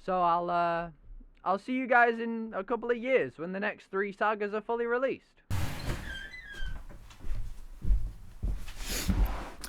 So I'll see you guys in a couple of years when the next 3 sagas are fully released.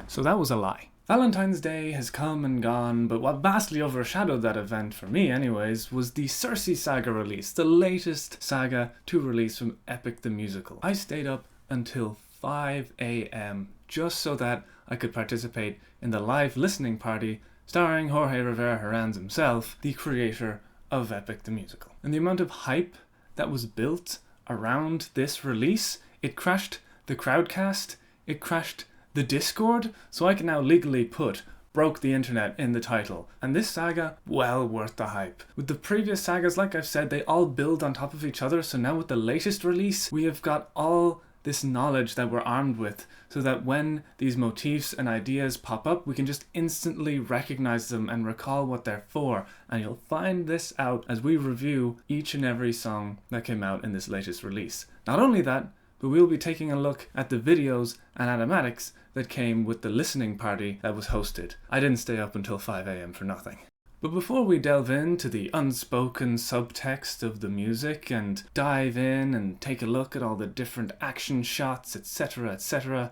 So that was a lie. Valentine's Day has come and gone, but what vastly overshadowed that event, for me anyways, was the CIRCE Saga release, the latest saga to release from Epic the Musical. I stayed up until 5 a.m. just so that I could participate in the live listening party starring Jorge Rivera Herranz himself, the creator of Epic the Musical. And the amount of hype that was built around this release, it crashed the Crowdcast, it crashed the Discord, so I can now legally put broke the internet in the title. And this saga, well worth the hype. With the previous sagas, like I've said, they all build on top of each other, so now with the latest release, we have got all this knowledge that we're armed with, so that when these motifs and ideas pop up, we can just instantly recognize them and recall what they're for. And you'll find this out as we review each and every song that came out in this latest release. Not only that, but we'll be taking a look at the videos and animatics that came with the listening party that was hosted. I didn't stay up until 5 a.m. for nothing. But before we delve into the unspoken subtext of the music and dive in and take a look at all the different action shots, etc., etc.,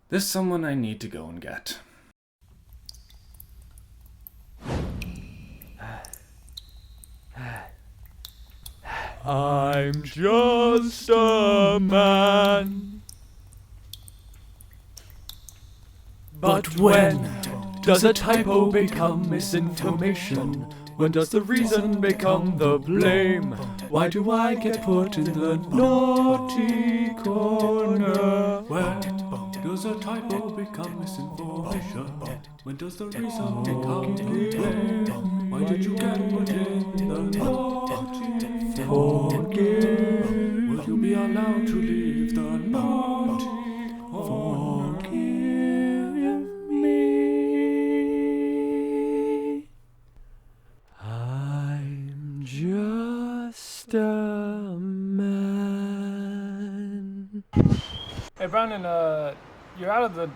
there's someone I need to go and get. I'm just a man. But when does a typo become misinformation? When does the reason become the blame? Why do I get put in the naughty corner? When does a typo become misinformation? When does the reason become the blame? Why did you get put in the naughty Forgive. Will you be allowed to leave the naughty corner? Forgive me. I'm just a man. Hey Brandon, you're out of the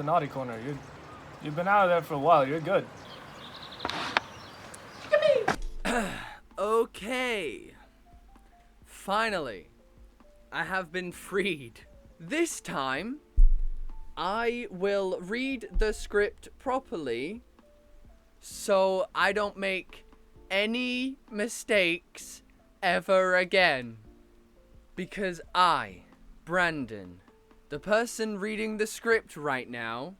naughty corner. You've been out of there for a while. You're good. Okay. Finally, I have been freed. This time, I will read the script properly so I don't make any mistakes ever again. Because I, Brandon, the person reading the script right now,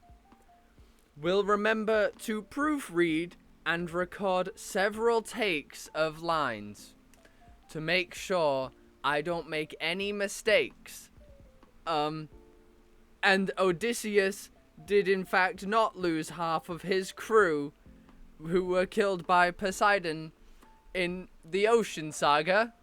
will remember to proofread and record several takes of lines to make sure I don't make any mistakes. And Odysseus did in fact not lose half of his crew who were killed by Poseidon in the Ocean Saga.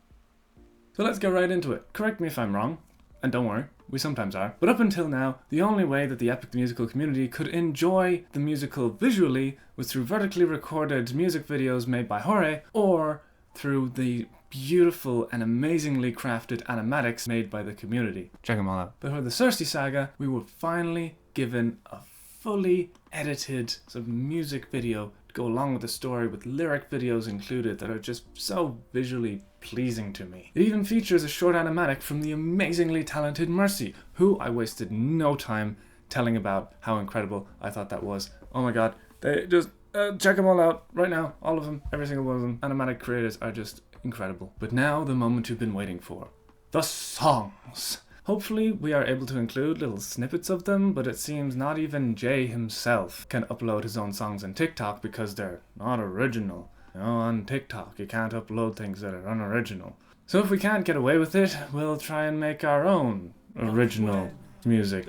So let's get right into it. Correct me if I'm wrong, and don't worry, we sometimes are. But up until now, the only way that the Epic the Musical community could enjoy the musical visually was through vertically recorded music videos made by Jorge, or through the beautiful and amazingly crafted animatics made by the community. Check them all out. But for the CIRCE Saga, we were finally given a fully edited sort of music video to go along with the story, with lyric videos included that are just so visually pleasing to me. It even features a short animatic from the amazingly talented Mercy, who I wasted no time telling about how incredible I thought that was. Oh my god, they just check them all out right now, all of them, every single one of them. Animatic creators are just incredible. But now the moment you've been waiting for, the songs. Hopefully we are able to include little snippets of them, but it seems not even Jay himself can upload his own songs on TikTok because they're not original. You know, on TikTok you can't upload things that are unoriginal. So if we can't get away with it, we'll try and make our own original music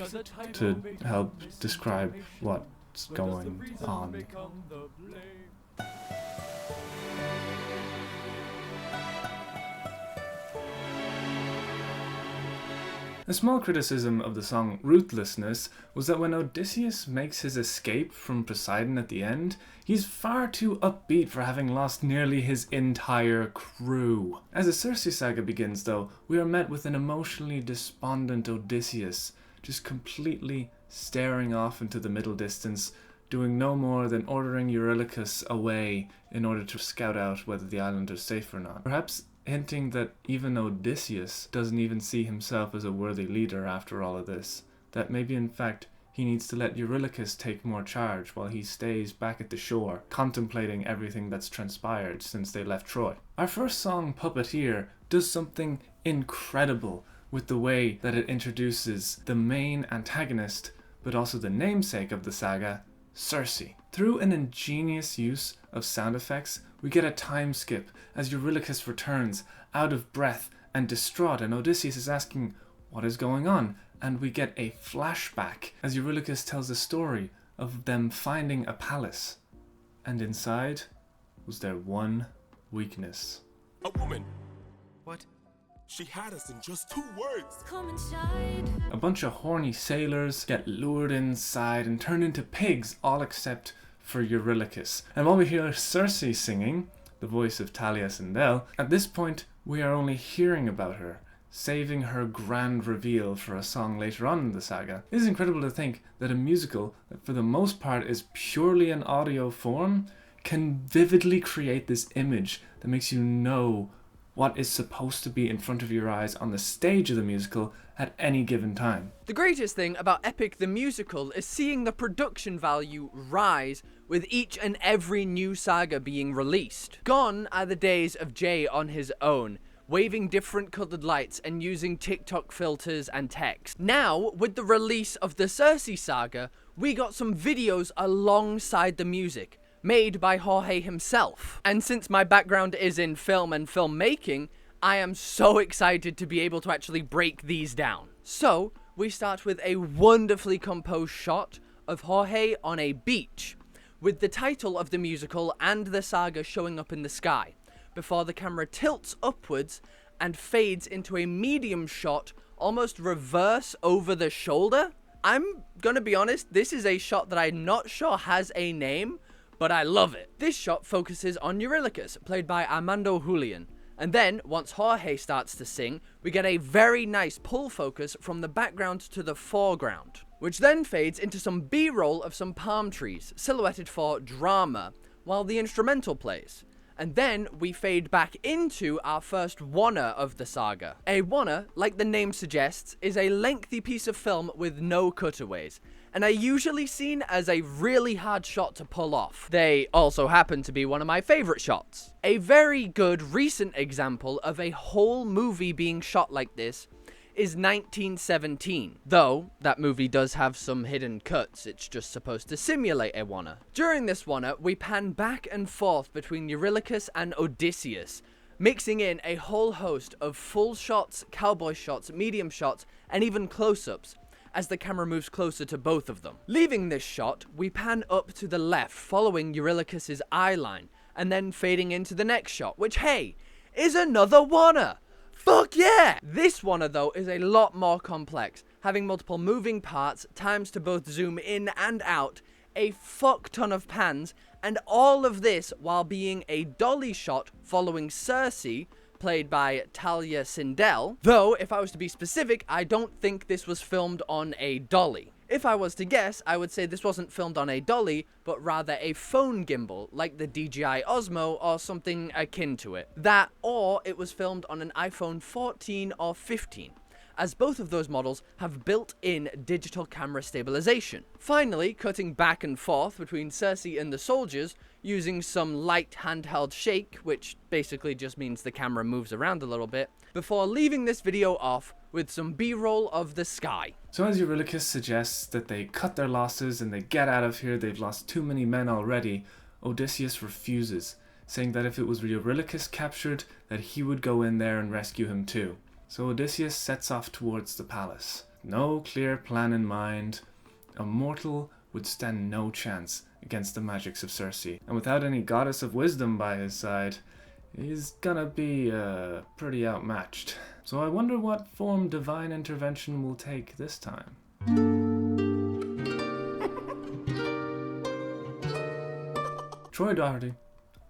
to help describe what's going on. A small criticism of the song Ruthlessness was that when Odysseus makes his escape from Poseidon at the end, he's far too upbeat for having lost nearly his entire crew. As the CIRCE Saga begins though, we are met with an emotionally despondent Odysseus, just completely staring off into the middle distance, doing no more than ordering Eurylochus away in order to scout out whether the island is safe or not. Perhaps hinting that even Odysseus doesn't even see himself as a worthy leader after all of this. That maybe in fact he needs to let Eurylochus take more charge while he stays back at the shore, contemplating everything that's transpired since they left Troy. Our first song, Puppeteer, does something incredible with the way that it introduces the main antagonist, but also the namesake of the saga, Circe. Through an ingenious use of sound effects, we get a time skip as Eurylochus returns, out of breath and distraught, and Odysseus is asking, what is going on? And we get a flashback as Eurylochus tells a story of them finding a palace. And inside was their one weakness. A woman. What? She had us in just 2 words. Come inside. A bunch of horny sailors get lured inside and turned into pigs, all except for Eurylochus. And while we hear Circe singing, the voice of Talia Sindel, at this point we are only hearing about her, saving her grand reveal for a song later on in the saga. It is incredible to think that a musical that for the most part is purely in audio form can vividly create this image that makes you know what is supposed to be in front of your eyes on the stage of the musical at any given time. The greatest thing about Epic the Musical is seeing the production value rise with each and every new saga being released. Gone are the days of Jay on his own, waving different coloured lights and using TikTok filters and text. Now, with the release of the CIRCE Saga, we got some videos alongside the music, made by Jorge himself. And since my background is in film and filmmaking, I am so excited to be able to actually break these down. So, we start with a wonderfully composed shot of Jorge on a beach, with the title of the musical and the saga showing up in the sky, before the camera tilts upwards and fades into a medium shot, almost reverse over the shoulder. I'm gonna be honest, this is a shot that I'm not sure has a name, but I love it. This shot focuses on Eurylochus, played by Armando Julian. And then, once Jorge starts to sing, we get a very nice pull focus from the background to the foreground, which then fades into some B-roll of some palm trees, silhouetted for drama, while the instrumental plays. And then we fade back into our first wanna of the saga. A wanna, like the name suggests, is a lengthy piece of film with no cutaways, and are usually seen as a really hard shot to pull off. They also happen to be one of my favourite shots. A very good recent example of a whole movie being shot like this is 1917, though that movie does have some hidden cuts. It's just supposed to simulate a wanna. During this wanna, we pan back and forth between Eurylochus and Odysseus, mixing in a whole host of full shots, cowboy shots, medium shots, and even close-ups, as the camera moves closer to both of them. Leaving this shot, we pan up to the left, following Eurylochus's eye line, and then fading into the next shot, which, hey, is another wanna! Fuck yeah! This wanna, though, is a lot more complex, having multiple moving parts, times to both zoom in and out, a fuck ton of pans, and all of this while being a dolly shot following Circe, played by Talia Sindel, though, if I was to be specific, I don't think this was filmed on a dolly. If I was to guess, I would say this wasn't filmed on a dolly, but rather a phone gimbal, like the DJI Osmo or something akin to it. That, or it was filmed on an iPhone 14 or 15, as both of those models have built-in digital camera stabilization. Finally, cutting back and forth between Circe and the soldiers, using some light handheld shake, which basically just means the camera moves around a little bit, before leaving this video off with some B-roll of the sky. So as Eurylochus suggests that they cut their losses and they get out of here, they've lost too many men already, Odysseus refuses, saying that if it was Eurylochus captured, that he would go in there and rescue him too. So Odysseus sets off towards the palace. No clear plan in mind, a mortal would stand no chance against the magics of Circe. And without any goddess of wisdom by his side, he's gonna be pretty outmatched. So I wonder what form divine intervention will take this time. Troy Doherty,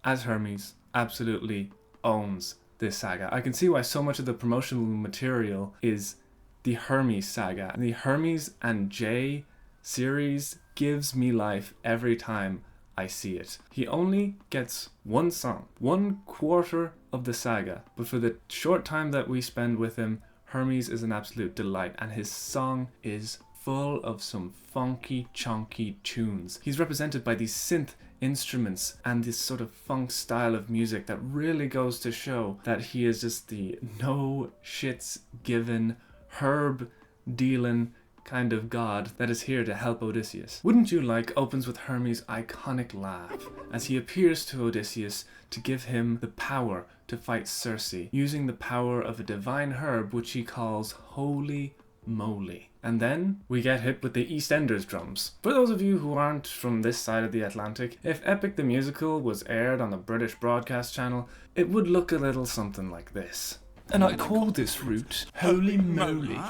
as Hermes, absolutely owns this saga. I can see why so much of the promotional material is the Hermes Saga. And the Hermes and Jay series gives me life every time I see it. He only gets one song, 1/4 of the saga, but for the short time that we spend with him, Hermes is an absolute delight, and his song is full of some funky, chunky tunes. He's represented by these synth instruments and this sort of funk style of music that really goes to show that he is just the no shits given, herb dealing kind of god that is here to help Odysseus. Wouldn't You Like opens with Hermes' iconic laugh as he appears to Odysseus to give him the power to fight Circe, using the power of a divine herb which he calls Holy Moly. And then we get hit with the EastEnders drums. For those of you who aren't from this side of the Atlantic, if Epic the Musical was aired on the British broadcast channel, it would look a little something like this. And I call this route Holy Moly.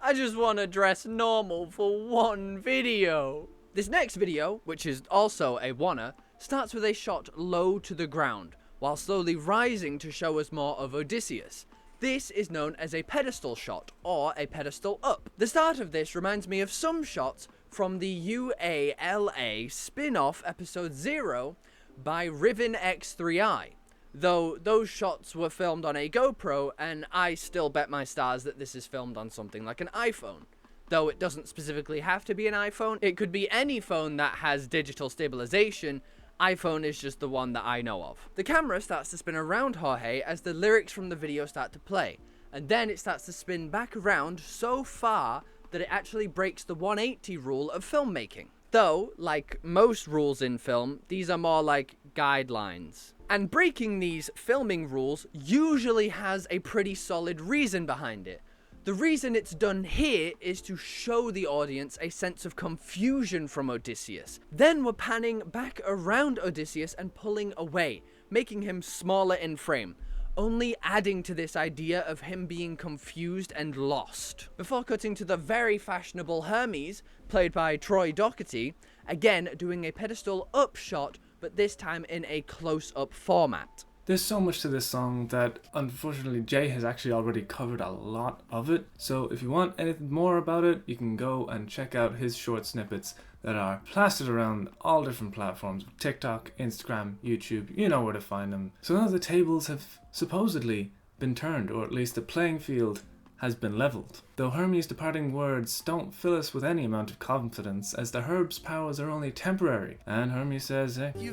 I just want to dress normal for one video. This next video, which is also a wanna, starts with a shot low to the ground, while slowly rising to show us more of Odysseus. This is known as a pedestal shot, or a pedestal up. The start of this reminds me of some shots from the UALA spin-off episode 0 by Riven X3i. Though those shots were filmed on a GoPro, and I still bet my stars that this is filmed on something like an iPhone. Though it doesn't specifically have to be an iPhone, it could be any phone that has digital stabilization. iPhone is just the one that I know of. The camera starts to spin around Jorge as the lyrics from the video start to play, and then it starts to spin back around so far that it actually breaks the 180 rule of filmmaking. Though, like most rules in film, these are more like guidelines. And breaking these filming rules usually has a pretty solid reason behind it. The reason it's done here is to show the audience a sense of confusion from Odysseus. Then we're panning back around Odysseus and pulling away, making him smaller in frame, only adding to this idea of him being confused and lost. Before cutting to the very fashionable Hermes, played by Troy Doherty, again doing a pedestal up shot, but this time in a close-up format. There's so much to this song that unfortunately Jay has actually already covered a lot of it, so if you want anything more about it, you can go and check out his short snippets that are plastered around all different platforms: TikTok, Instagram, YouTube, you know where to find them. So now the tables have supposedly been turned, or at least the playing field has been leveled. Though Hermes' departing words don't fill us with any amount of confidence, as the herb's powers are only temporary, and Hermes says, hey, you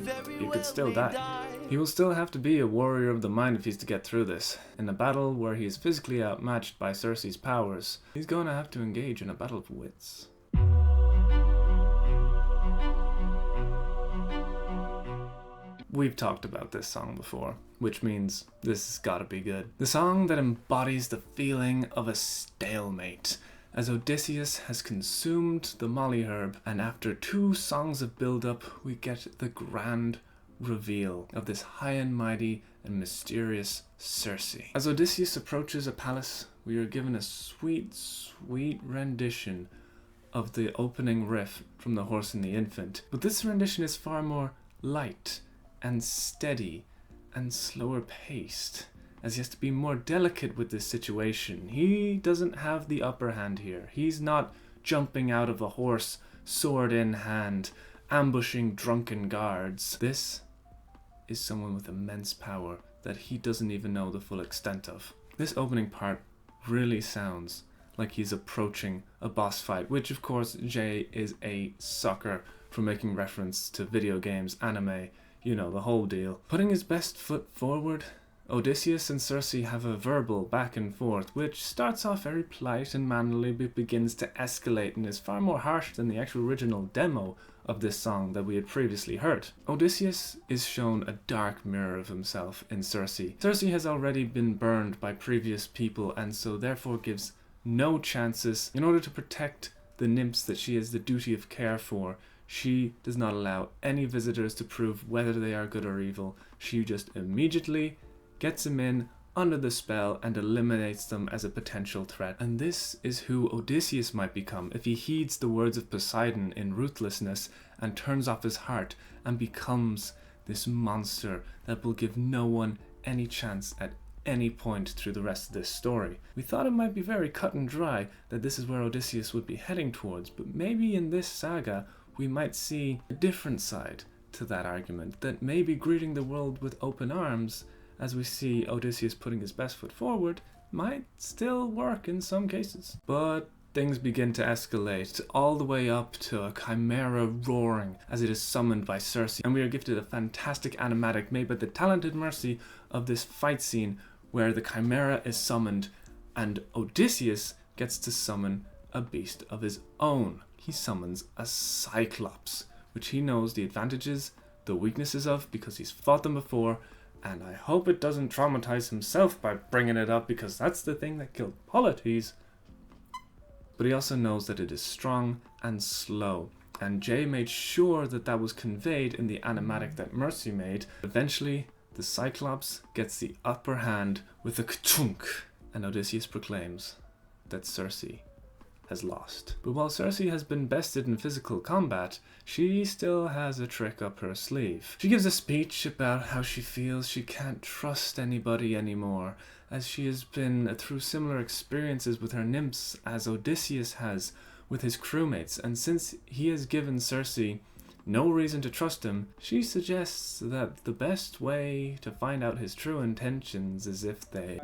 could still die. He will still have to be a warrior of the mind if he's to get through this. In a battle where he is physically outmatched by Circe's powers, he's going to have to engage in a battle of wits. We've talked about this song before, which means this has gotta be good. The song that embodies the feeling of a stalemate, as Odysseus has consumed the molly herb, and after 2 songs of build-up, we get the grand reveal of this high and mighty and mysterious Circe. As Odysseus approaches a palace, we are given a sweet, sweet rendition of the opening riff from The Horse and the Infant, but this rendition is far more light and steady and slower paced, as he has to be more delicate with this situation. He doesn't have the upper hand here. He's not jumping out of a horse, sword in hand, ambushing drunken guards. This is someone with immense power that he doesn't even know the full extent of. This opening part really sounds like he's approaching a boss fight, which of course Jay is a sucker for making reference to video games, anime, you know, the whole deal. Putting his best foot forward, Odysseus and Circe have a verbal back and forth, which starts off very polite and mannerly, but begins to escalate and is far more harsh than the actual original demo of this song that we had previously heard. Odysseus is shown a dark mirror of himself in Circe. Circe has already been burned by previous people, and so therefore gives no chances. In order to protect the nymphs that she has the duty of care for, she does not allow any visitors to prove whether they are good or evil. She just immediately gets them in under the spell and eliminates them as a potential threat. And this is who Odysseus might become if he heeds the words of Poseidon in ruthlessness and turns off his heart and becomes this monster that will give no one any chance at any point through the rest of this story. We thought it might be very cut and dry that this is where Odysseus would be heading towards, but maybe in this saga we might see a different side to that argument, that maybe greeting the world with open arms, as we see Odysseus putting his best foot forward, might still work in some cases. But things begin to escalate, all the way up to a chimera roaring as it is summoned by Circe, and we are gifted a fantastic animatic made by the talented mercy of this fight scene where the chimera is summoned and Odysseus gets to summon a beast of his own. He summons a Cyclops, which he knows the advantages, the weaknesses of, because he's fought them before, and I hope it doesn't traumatize himself by bringing it up, because that's the thing that killed Polites. But he also knows that it is strong and slow, and Jay made sure that that was conveyed in the animatic that Mercy made. Eventually, the Cyclops gets the upper hand with a ka-chunk, and Odysseus proclaims that Circe has lost. But while Circe has been bested in physical combat, she still has a trick up her sleeve. She gives a speech about how she feels she can't trust anybody anymore, as she has been through similar experiences with her nymphs as Odysseus has with his crewmates, and since he has given Circe no reason to trust him, she suggests that the best way to find out his true intentions is if they...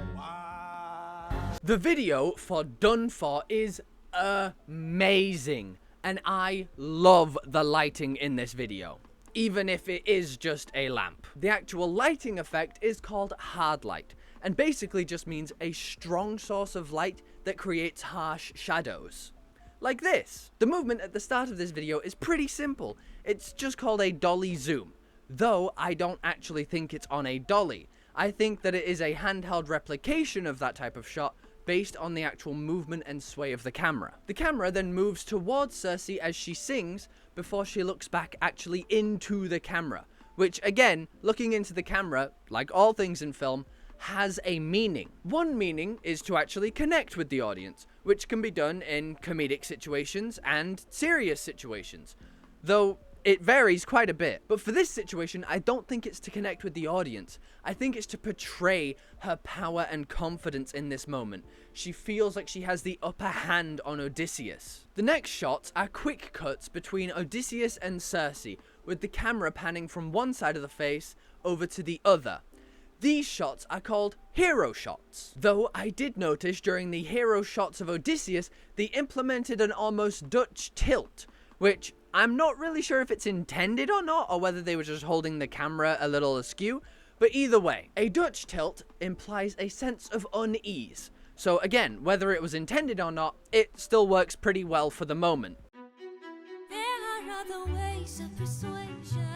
The video for Done For is amazing, and I love the lighting in this video, even if it is just a lamp. The actual lighting effect is called hard light, and basically just means a strong source of light that creates harsh shadows. Like this. The movement at the start of this video is pretty simple. It's just called a dolly zoom, though I don't actually think it's on a dolly. I think that it is a handheld replication of that type of shot based on the actual movement and sway of the camera. The camera then moves towards Circe as she sings before she looks back actually into the camera, which again, looking into the camera, like all things in film, has a meaning. One meaning is to actually connect with the audience, which can be done in comedic situations and serious situations, though it varies quite a bit. But for this situation, I don't think it's to connect with the audience. I think it's to portray her power and confidence in this moment. She feels like she has the upper hand on Odysseus. The next shots are quick cuts between Odysseus and Circe, with the camera panning from one side of the face over to the other. These shots are called hero shots. Though I did notice during the hero shots of Odysseus, they implemented an almost Dutch tilt, which I'm not really sure if it's intended or not, or whether they were just holding the camera a little askew, but either way, a Dutch tilt implies a sense of unease. So again, whether it was intended or not, it still works pretty well for the moment. There are other ways of persuasion.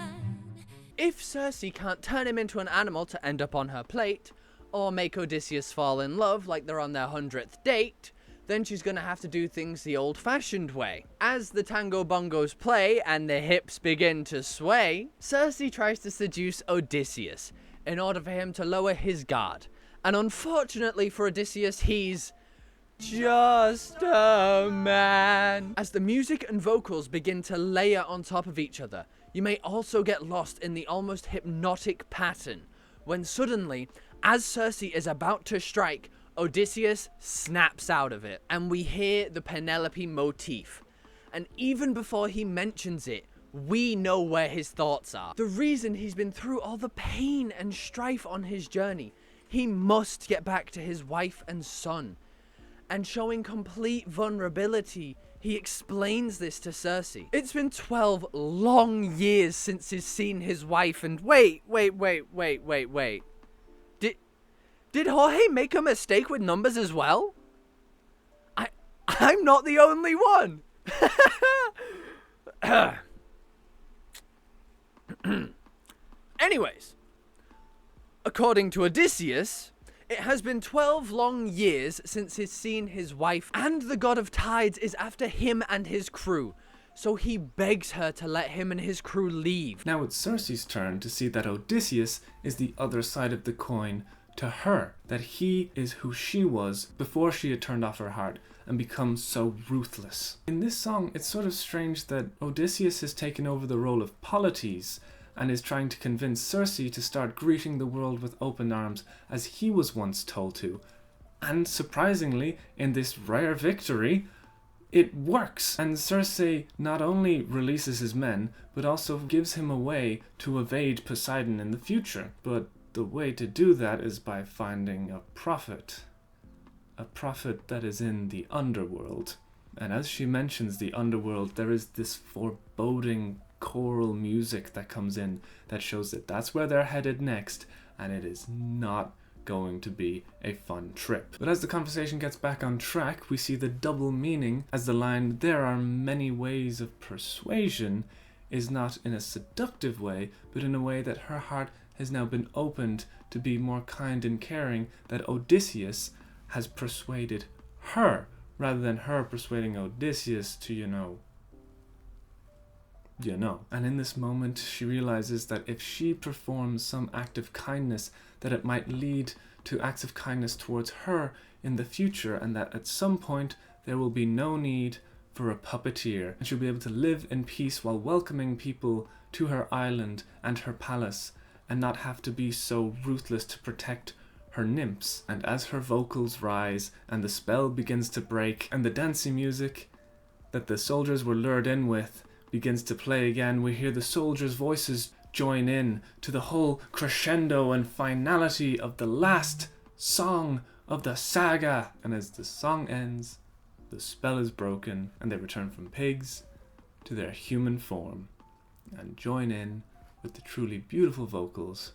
If Circe can't turn him into an animal to end up on her plate, or make Odysseus fall in love like they're on their 100th date, then she's gonna have to do things the old-fashioned way. As the tango bongos play and the hips begin to sway, Circe tries to seduce Odysseus in order for him to lower his guard. And unfortunately for Odysseus, he's just a man. As the music and vocals begin to layer on top of each other, you may also get lost in the almost hypnotic pattern, when suddenly, as Circe is about to strike, Odysseus snaps out of it, and we hear the Penelope motif. And even before he mentions it, we know where his thoughts are. The reason he's been through all the pain and strife on his journey. He must get back to his wife and son. And showing complete vulnerability, he explains this to Circe. It's been 12 long years since he's seen his wife and wait. Did Jorge make a mistake with numbers as well? I'm not the only one. Anyways, according to Odysseus, it has been 12 long years since he's seen his wife, and the god of tides is after him and his crew. So he begs her to let him and his crew leave. Now it's Circe's turn to see that Odysseus is the other side of the coin to her, that he is who she was before she had turned off her heart and become so ruthless. In this song, it's sort of strange that Odysseus has taken over the role of Polites, and is trying to convince Circe to start greeting the world with open arms as he was once told to. And surprisingly, in this rare victory, it works, and Circe not only releases his men, but also gives him a way to evade Poseidon in the future. But the way to do that is by finding a prophet that is in the underworld. And as she mentions the underworld, there is this foreboding choral music that comes in that shows that that's where they're headed next, and it is not going to be a fun trip. But as the conversation gets back on track, we see the double meaning as the line, "There are many ways of persuasion," is not in a seductive way, but in a way that her heart has now been opened to be more kind and caring, that Odysseus has persuaded her, rather than her persuading Odysseus to, you know. And in this moment, she realizes that if she performs some act of kindness, that it might lead to acts of kindness towards her in the future, and that at some point there will be no need for a puppeteer, and she'll be able to live in peace while welcoming people to her island and her palace, and not have to be so ruthless to protect her nymphs. And as her vocals rise, and the spell begins to break, and the dancing music that the soldiers were lured in with begins to play again, we hear the soldiers' voices join in to the whole crescendo and finality of the last song of the saga. And as the song ends, the spell is broken, and they return from pigs to their human form and join in with the truly beautiful vocals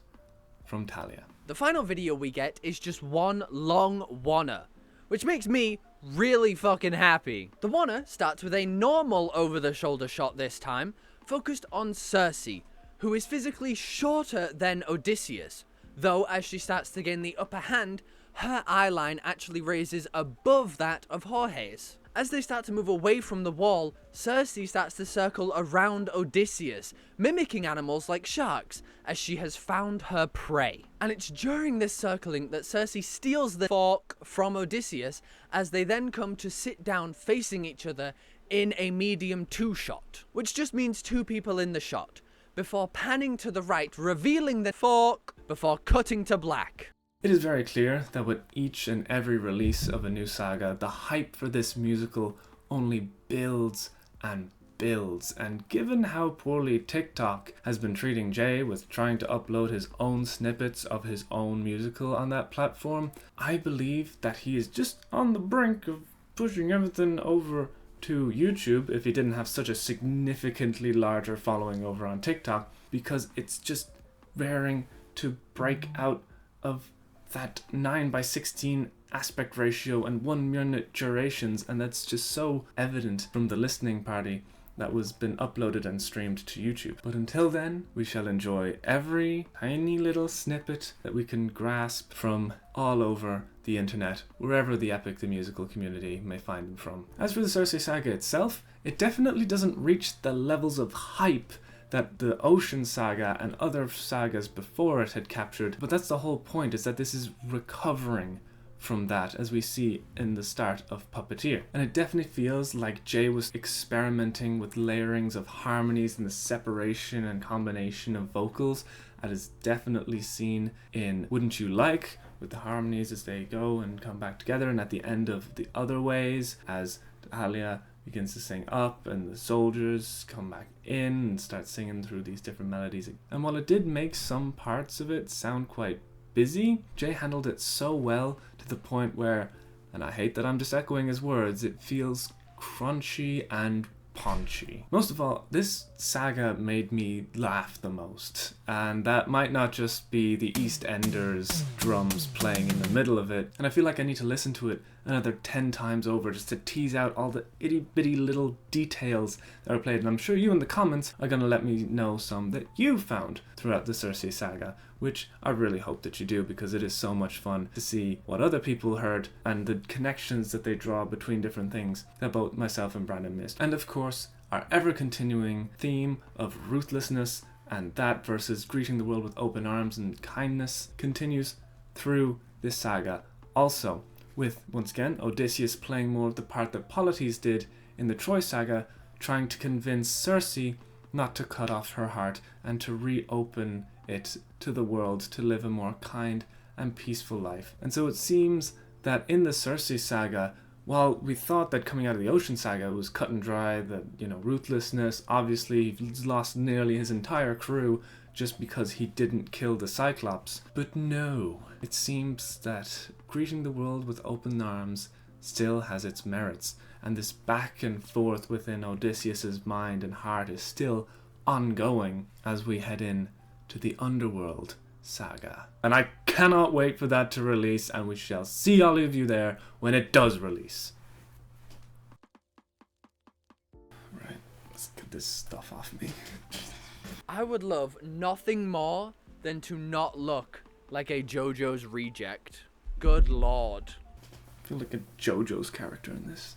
from Talia. The final video we get is just one long wanna, which makes me really fucking happy. The wanna starts with a normal over-the-shoulder shot this time, focused on Circe, who is physically shorter than Odysseus, though as she starts to gain the upper hand, her eyeline actually raises above that of Jorge's. As they start to move away from the wall, Circe starts to circle around Odysseus, mimicking animals like sharks, as she has found her prey. And it's during this circling that Circe steals the fork from Odysseus, as they then come to sit down facing each other in a medium 2 shot, which just means 2 people in the shot, before panning to the right, revealing the fork, before cutting to black. It is very clear that with each and every release of a new saga, the hype for this musical only builds and builds. And given how poorly TikTok has been treating Jay with trying to upload his own snippets of his own musical on that platform, I believe that he is just on the brink of pushing everything over to YouTube if he didn't have such a significantly larger following over on TikTok, because it's just raring to break out of that 9:16 aspect ratio and 1 minute durations, and that's just so evident from the listening party that was been uploaded and streamed to YouTube. But until then, we shall enjoy every tiny little snippet that we can grasp from all over the internet, wherever the Epic the Musical community may find them from. As for the CIRCE Saga itself, it definitely doesn't reach the levels of hype that the Ocean Saga and other sagas before it had captured, but that's the whole point, is that this is recovering from that, as we see in the start of Puppeteer. And it definitely feels like Jay was experimenting with layerings of harmonies and the separation and combination of vocals, that is definitely seen in Wouldn't You Like, with the harmonies as they go and come back together, and at the end of The Other Ways, as Talia begins to sing up and the soldiers come back in and start singing through these different melodies. And while it did make some parts of it sound quite busy, Jay handled it so well to the point where, and I hate that I'm just echoing his words, it feels crunchy and paunchy. Most of all, this saga made me laugh the most, and that might not just be the EastEnders drums playing in the middle of it, and I feel like I need to listen to it another 10 times over just to tease out all the itty-bitty little details that are played. And I'm sure you in the comments are going to let me know some that you found throughout the CIRCE Saga, which I really hope that you do, because it is so much fun to see what other people heard and the connections that they draw between different things that both myself and Brandon missed. And of course, our ever-continuing theme of ruthlessness and that versus greeting the world with open arms and kindness continues through this saga. Also, with, once again, Odysseus playing more of the part that Polites did in the Troy Saga, trying to convince Circe not to cut off her heart and to reopen it to the world to live a more kind and peaceful life. And so it seems that in the CIRCE Saga, while we thought that coming out of the Ocean Saga was cut and dry, that, ruthlessness, obviously he's lost nearly his entire crew just because he didn't kill the Cyclops. But no, it seems that greeting the world with open arms still has its merits, and this back and forth within Odysseus's mind and heart is still ongoing as we head in to the Underworld Saga. And I cannot wait for that to release, and we shall see all of you there when it does release. Right, let's get this stuff off me. I would love nothing more than to not look like a JoJo's reject. Good lord. I feel like a JoJo's character in this.